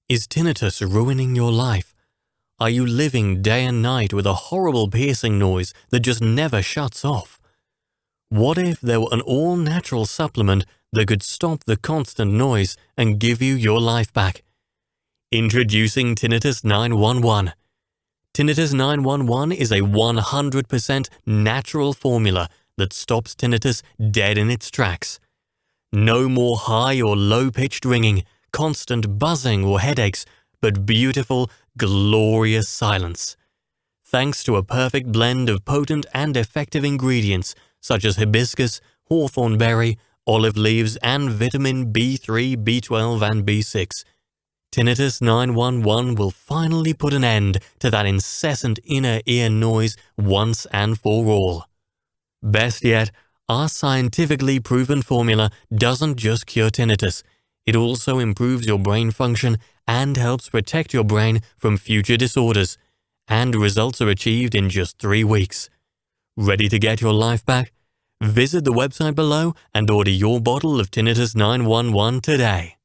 Is tinnitus ruining your life? Are you living day and night with a horrible piercing noise that just never shuts off? What if there were an all-natural supplement that could stop the constant noise and give you your life back? Introducing Tinnitus 911. Tinnitus 911 is a 100% natural formula that stops tinnitus dead in its tracks. No more high or low-pitched ringing, constant buzzing or headaches, but beautiful, glorious silence. Thanks to a perfect blend of potent and effective ingredients such as hibiscus, hawthorn berry, olive leaves, and vitamin B3, B12, and B6, Tinnitus 911 will finally put an end to that incessant inner ear noise once and for all. Best yet, our scientifically proven formula doesn't just cure tinnitus, it also improves your brain function and helps protect your brain from future disorders, and results are achieved in just 3 weeks. Ready to get your life back? Visit the website below and order your bottle of Tinnitus 911 today.